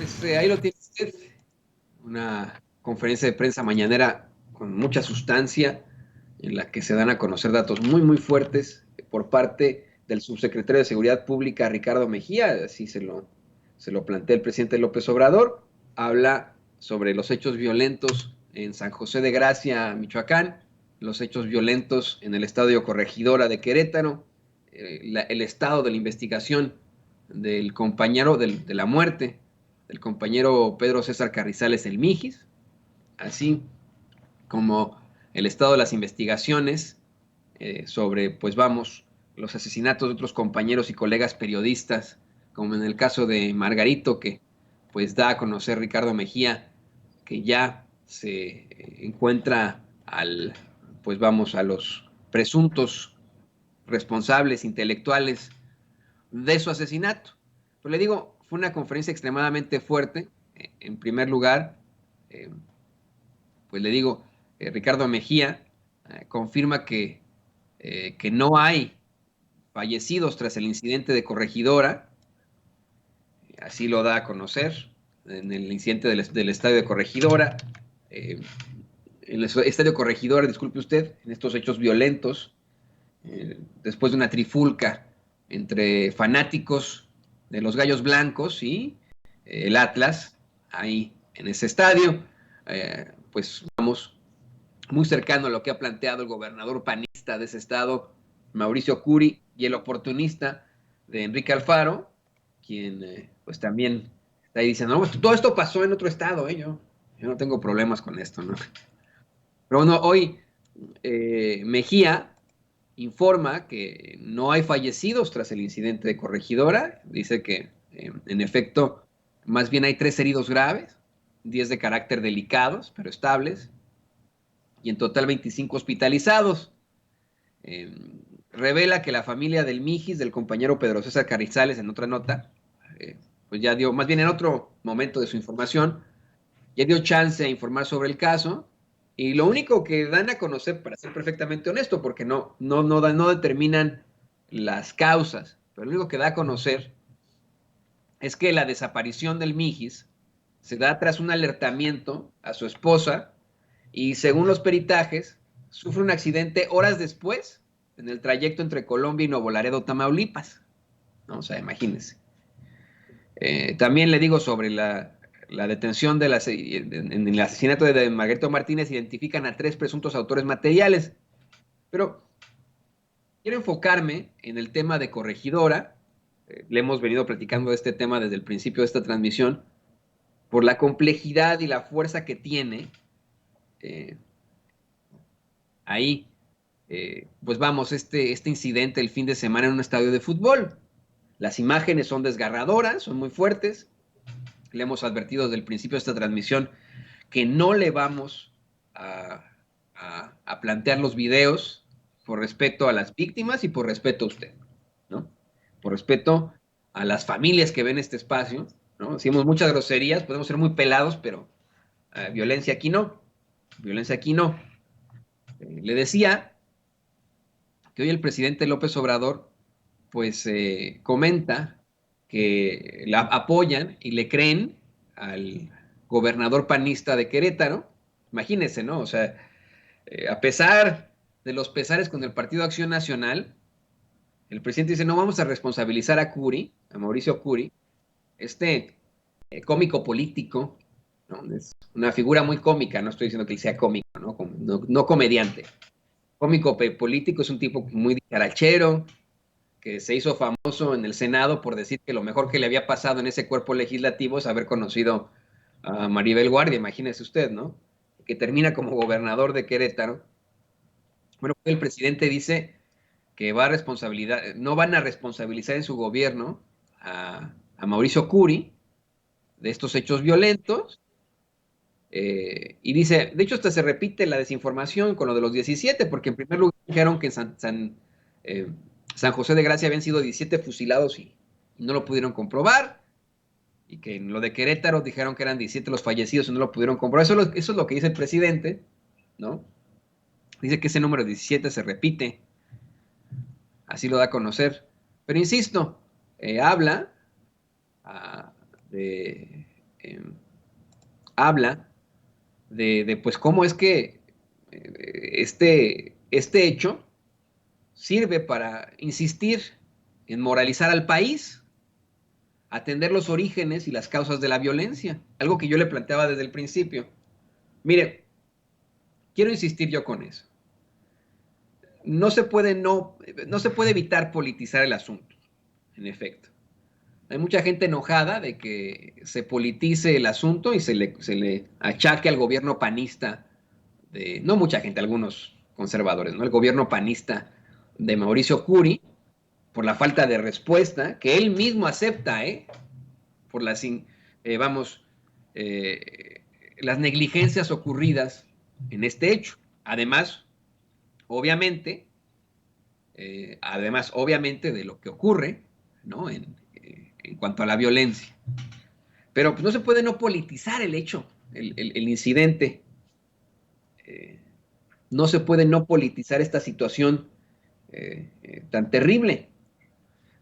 Pues ahí lo tiene usted, una conferencia de prensa mañanera con mucha sustancia, en la que se dan a conocer datos muy, muy fuertes por parte del subsecretario de Seguridad Pública, Ricardo Mejía, así se lo plantea el presidente López Obrador. Habla sobre los hechos violentos en San José de Gracia, Michoacán, los hechos violentos en el Estadio Corregidora de Querétaro, el estado de la investigación del compañero de la muerte del compañero Pedro César Carrizales el Mijis, así como el estado de las investigaciones sobre, pues vamos, los asesinatos de otros compañeros y colegas periodistas, como en el caso de Margarito, que pues da a conocer Ricardo Mejía, que ya se encuentra pues vamos, a los presuntos responsables intelectuales de su asesinato. Pero le digo, fue una conferencia extremadamente fuerte. En primer lugar, eh, pues le digo, Ricardo Mejía confirma que no hay fallecidos tras el incidente de Corregidora, así lo da a conocer, en el incidente del estadio de Corregidora. Eh, en el estadio Corregidora, disculpe usted, en estos hechos violentos, después de una trifulca entre fanáticos de los Gallos Blancos y el Atlas, ahí en ese estadio, pues vamos, muy cercano a lo que ha planteado el gobernador panista de ese estado, Mauricio Curi, y el oportunista de Enrique Alfaro, quien pues también está ahí diciendo, no, todo esto pasó en otro estado, yo no tengo problemas con esto, ¿no? Pero bueno, hoy Mejía informa que no hay fallecidos tras el incidente de Corregidora. Dice que, en efecto, más bien hay 3 heridos graves, 10 de carácter delicados, pero estables, y en total 25 hospitalizados. Eh, Revela que la familia del Mijis, del compañero Pedro César Carrizales, en otra nota, pues ya dio, más bien en otro momento de su información, ya dio chance a informar sobre el caso, y lo único que dan a conocer, para ser perfectamente honesto, porque no determinan las causas, pero lo único que da a conocer es que la desaparición del Mijis se da tras un alertamiento a su esposa y, según los peritajes, sufre un accidente horas después en el trayecto entre Colombia y Nuevo Laredo, Tamaulipas, ¿no? O sea, imagínense. También le digo sobre la detención en el asesinato de Margarito Martínez, identifican a 3 presuntos autores materiales. Pero quiero enfocarme en el tema de Corregidora. Le hemos venido platicando de este tema desde el principio de esta transmisión, por la complejidad y la fuerza que tiene eh, ahí, pues vamos, este incidente el fin de semana en un estadio de fútbol. Las imágenes son desgarradoras, son muy fuertes. Le hemos advertido desde el principio de esta transmisión que no le vamos a plantear los videos por respeto a las víctimas y por respeto a usted, ¿no? Por respeto a las familias que ven este espacio, ¿no? Hacemos muchas groserías, podemos ser muy pelados, pero violencia aquí no, violencia aquí no. Le decía que hoy el presidente López Obrador, pues comenta que la apoyan y le creen al gobernador panista de Querétaro. Imagínense, ¿no? O sea, a pesar de los pesares con el Partido Acción Nacional, el presidente dice, no vamos a responsabilizar a Curi, a Mauricio Curi, este cómico político, ¿no? Es una figura muy cómica, no estoy diciendo que él sea cómico, no comediante. Cómico político, es un tipo muy dicharachero, que se hizo famoso en el Senado por decir que lo mejor que le había pasado en ese cuerpo legislativo es haber conocido a Maribel Guardia, imagínese usted, ¿no? Que termina como gobernador de Querétaro. Bueno, el presidente dice que no van a responsabilizar en su gobierno a Mauricio Curi de estos hechos violentos. Y dice, de hecho, hasta se repite la desinformación con lo de los 17, porque en primer lugar dijeron que en San José de Gracia habían sido 17 fusilados y no lo pudieron comprobar, y que en lo de Querétaro dijeron que eran 17 los fallecidos y no lo pudieron comprobar. Eso es lo que dice el presidente, ¿no? Dice que ese número 17 se repite, así lo da a conocer. Pero insisto, habla ah, de habla de pues cómo es que este hecho sirve para insistir en moralizar al país, atender los orígenes y las causas de la violencia, algo que yo le planteaba desde el principio. Mire, quiero insistir yo con eso. No se puede evitar politizar el asunto, en efecto. Hay mucha gente enojada de que se politice el asunto y se le achaque al gobierno panista no mucha gente, algunos conservadores, ¿no? El gobierno panista de Mauricio Curi, por la falta de respuesta, que él mismo acepta, por vamos, eh, las negligencias ocurridas en este hecho. Obviamente, además, obviamente, de lo que ocurre, ¿no? En cuanto a la violencia. Pero pues, no se puede no politizar el hecho, el incidente. No se puede no politizar esta situación tan terrible.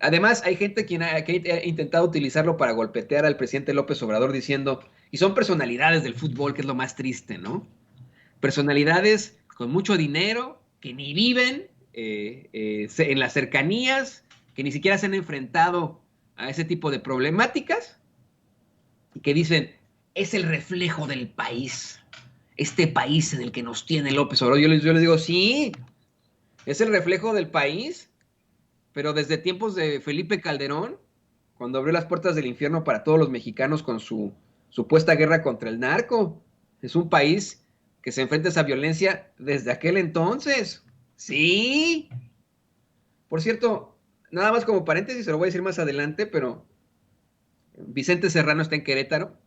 Además, hay gente que ha intentado utilizarlo para golpetear al presidente López Obrador diciendo, y son personalidades del fútbol, que es lo más triste, ¿no? Personalidades con mucho dinero, que ni viven en las cercanías, que ni siquiera se han enfrentado a ese tipo de problemáticas, y que dicen, es el reflejo del país, este país en el que nos tiene López Obrador. Yo les digo, sí, es el reflejo del país, pero desde tiempos de Felipe Calderón, cuando abrió las puertas del infierno para todos los mexicanos con su supuesta guerra contra el narco. Es un país que se enfrenta a esa violencia desde aquel entonces. Sí. Por cierto, nada más como paréntesis, se lo voy a decir más adelante, pero Vicente Serrano está en Querétaro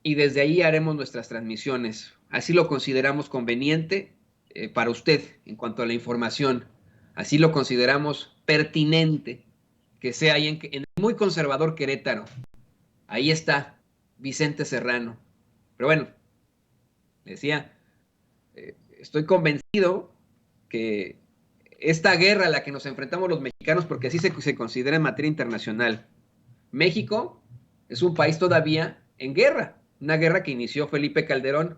y desde ahí haremos nuestras transmisiones. Así lo consideramos conveniente para usted en cuanto a la información. Así lo consideramos pertinente que sea ahí en el muy conservador Querétaro. Ahí está Vicente Serrano. Pero bueno, decía, estoy convencido que esta guerra a la que nos enfrentamos los mexicanos, porque así se considera en materia internacional, México es un país todavía en guerra, una guerra que inició Felipe Calderón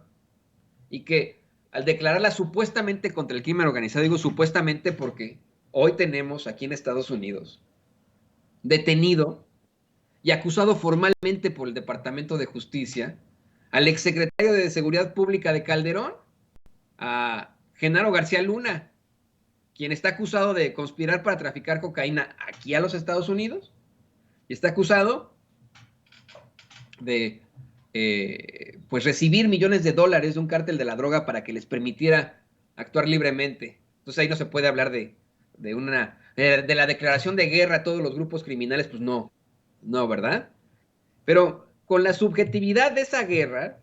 y que al declararla supuestamente contra el crimen organizado, digo supuestamente porque hoy tenemos aquí en Estados Unidos detenido y acusado formalmente por el Departamento de Justicia al exsecretario de Seguridad Pública de Calderón, a Genaro García Luna, quien está acusado de conspirar para traficar cocaína aquí a los Estados Unidos y está acusado de pues recibir millones de dólares de un cártel de la droga para que les permitiera actuar libremente. Entonces ahí no se puede hablar de la declaración de guerra a todos los grupos criminales, pues no, no, ¿verdad? Pero con la subjetividad de esa guerra,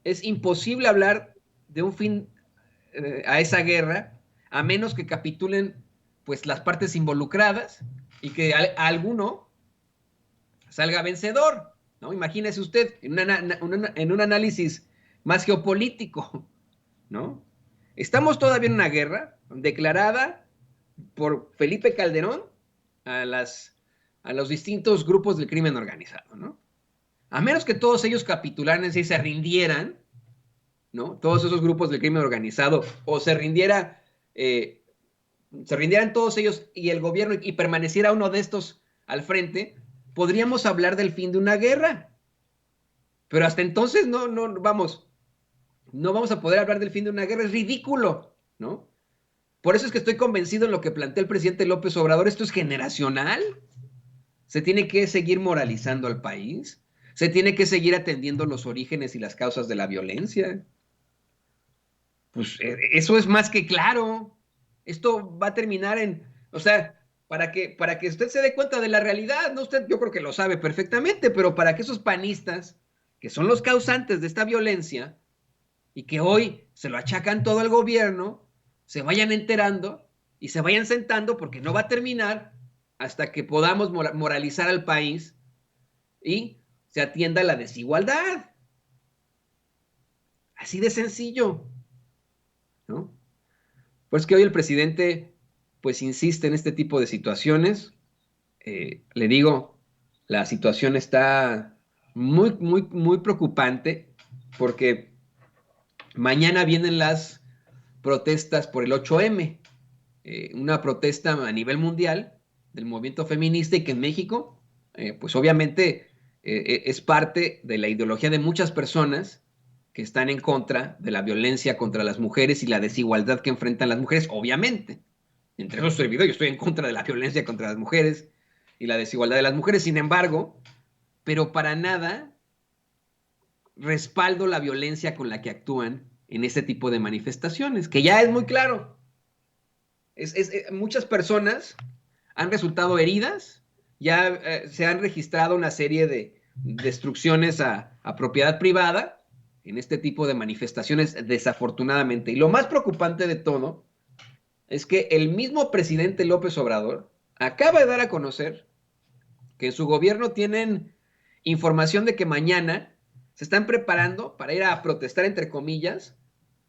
es imposible hablar de un fin a esa guerra a menos que capitulen pues las partes involucradas y que alguno salga vencedor, ¿no? Imagínese usted en un análisis más geopolítico, ¿no? Estamos todavía en una guerra declarada por Felipe Calderón a, a los distintos grupos del crimen organizado, ¿no? A menos que todos ellos capitularan y se rindieran, ¿no? Todos esos grupos del crimen organizado, o se rindieran todos ellos y el gobierno y permaneciera uno de estos al frente, podríamos hablar del fin de una guerra. Pero hasta entonces no vamos a poder hablar del fin de una guerra, es ridículo, ¿no? Por eso es que estoy convencido en lo que plantea el presidente López Obrador, esto es generacional. Se tiene que seguir moralizando al país, se tiene que seguir atendiendo los orígenes y las causas de la violencia. Pues eso es más que claro. Esto va a terminar o sea, para que usted se dé cuenta de la realidad, ¿no? Usted yo creo que lo sabe perfectamente, pero para que esos panistas, que son los causantes de esta violencia, y que hoy se lo achacan todo al gobierno, se vayan enterando y se vayan sentando porque no va a terminar hasta que podamos moralizar al país y se atienda la desigualdad. Así de sencillo, ¿no? Pues que hoy el presidente pues insiste en este tipo de situaciones. Le digo, la situación está muy, muy, muy preocupante, porque mañana vienen las protestas por el 8M, una protesta a nivel mundial del movimiento feminista y que en México, pues obviamente es parte de la ideología de muchas personas que están en contra de la violencia contra las mujeres y la desigualdad que enfrentan las mujeres, obviamente. Entre esos servidores, yo estoy en contra de la violencia contra las mujeres y la desigualdad de las mujeres, sin embargo, pero para nada respaldo la violencia con la que actúan en este tipo de manifestaciones, que ya es muy claro. Muchas personas han resultado heridas, ya se han registrado una serie de destrucciones a propiedad privada en este tipo de manifestaciones, desafortunadamente. Y lo más preocupante de todo es que el mismo presidente López Obrador acaba de dar a conocer que en su gobierno tienen información de que mañana se están preparando para ir a protestar, entre comillas,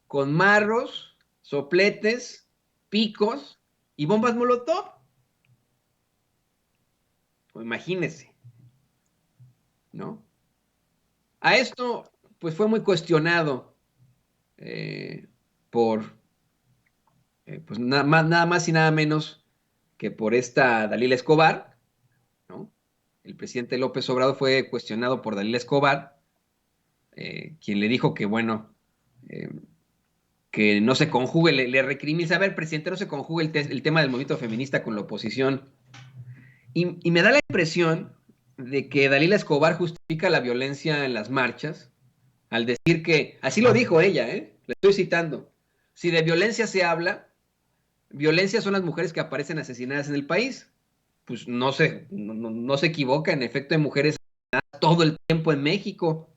con marros, sopletes, picos y bombas Molotov. Pues imagínese, ¿no? A esto, pues fue muy cuestionado eh, por, pues nada más y nada menos que por esta Dalila Escobar, ¿no? El presidente López Obrador fue cuestionado por Dalila Escobar, quien le dijo que, bueno, eh, que no se conjugue, le recrimina, a ver, presidente, no se conjugue el tema del movimiento feminista con la oposición. Y me da la impresión de que Dalila Escobar justifica la violencia en las marchas al decir que, así lo dijo ella, le estoy citando, si de violencia se habla, violencia son las mujeres que aparecen asesinadas en el país. Pues no se equivoca, en efecto hay mujeres asesinadas todo el tiempo en México,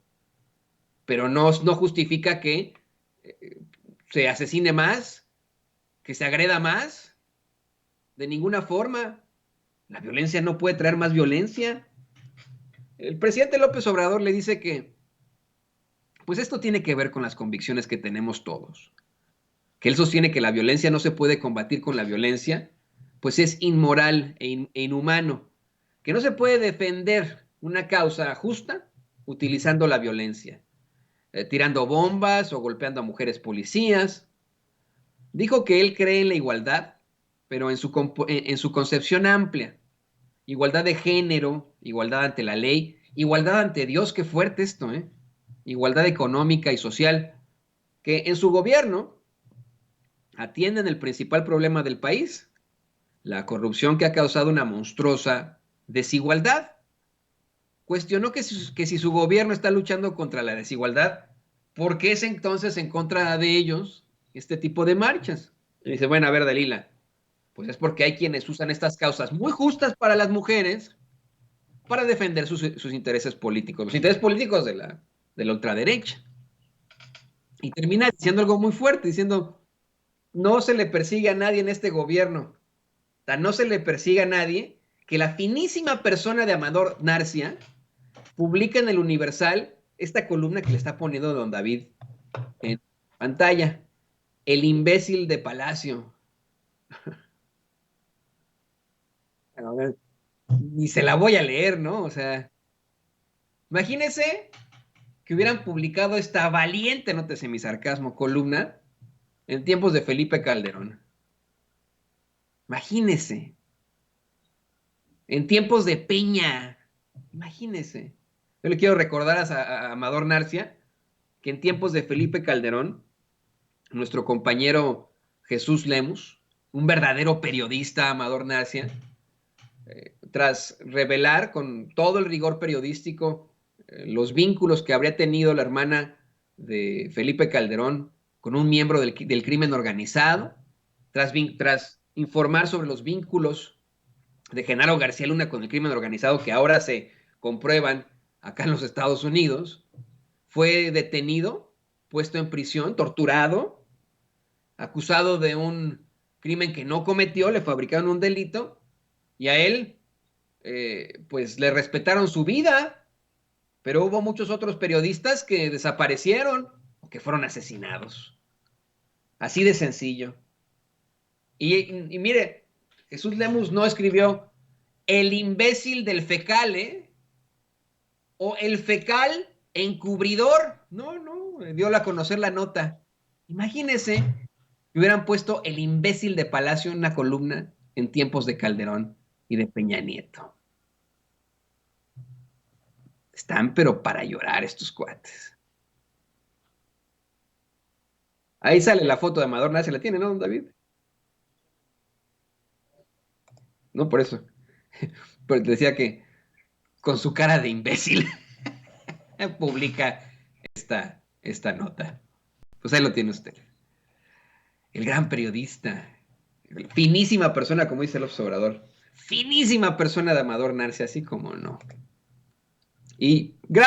pero no justifica que eh, se asesine más, que se agreda más, de ninguna forma. La violencia no puede traer más violencia. El presidente López Obrador le dice que, pues esto tiene que ver con las convicciones que tenemos todos, que él sostiene que la violencia no se puede combatir con la violencia, pues es inmoral e inhumano, que no se puede defender una causa justa utilizando la violencia, tirando bombas o golpeando a mujeres policías. Dijo que él cree en la igualdad, pero en su concepción amplia, igualdad de género, igualdad ante la ley, igualdad ante Dios, qué fuerte esto, ¿eh? Igualdad económica y social, que en su gobierno atienden el principal problema del país, la corrupción que ha causado una monstruosa desigualdad. Cuestionó que si su gobierno está luchando contra la desigualdad, ¿por qué es entonces en contra de ellos este tipo de marchas? Y dice, bueno, a ver, Dalila, pues es porque hay quienes usan estas causas muy justas para las mujeres para defender sus intereses políticos, los intereses políticos de la ultraderecha. Y termina diciendo algo muy fuerte, diciendo, no se le persigue a nadie en este gobierno, o sea, no se le persigue a nadie que la finísima persona de Amador Narcia publica en el Universal esta columna que le está poniendo don David en pantalla, el imbécil de Palacio. Ni se la voy a leer, ¿no? O sea, imagínese que hubieran publicado esta valiente, nótese mi sarcasmo, columna en tiempos de Felipe Calderón. Imagínese, en tiempos de Peña, imagínese. Yo le quiero recordar a Amador Narcia que en tiempos de Felipe Calderón, nuestro compañero Jesús Lemus, un verdadero periodista, Amador Narcia, tras revelar con todo el rigor periodístico los vínculos que habría tenido la hermana de Felipe Calderón con un miembro del crimen organizado, tras informar sobre los vínculos de Genaro García Luna con el crimen organizado que ahora se comprueban acá en los Estados Unidos, fue detenido, puesto en prisión, torturado, acusado de un crimen que no cometió, le fabricaron un delito y a él pues le respetaron su vida, pero hubo muchos otros periodistas que desaparecieron o que fueron asesinados. Así de sencillo. Y mire, Jesús Lemus no escribió el imbécil del fecal, ¿eh? O el fecal encubridor. No, no, dio a conocer la nota. Imagínese que hubieran puesto el imbécil de Palacio en una columna en tiempos de Calderón y de Peña Nieto. Están pero para llorar estos cuates. Ahí sale la foto de Amador Narcia, la tiene, ¿no, don David? No, por eso. Pero te decía que con su cara de imbécil publica esta nota. Pues ahí lo tiene usted. El gran periodista, finísima persona, como dice el observador. Finísima persona de Amador Narcia, así como no. Y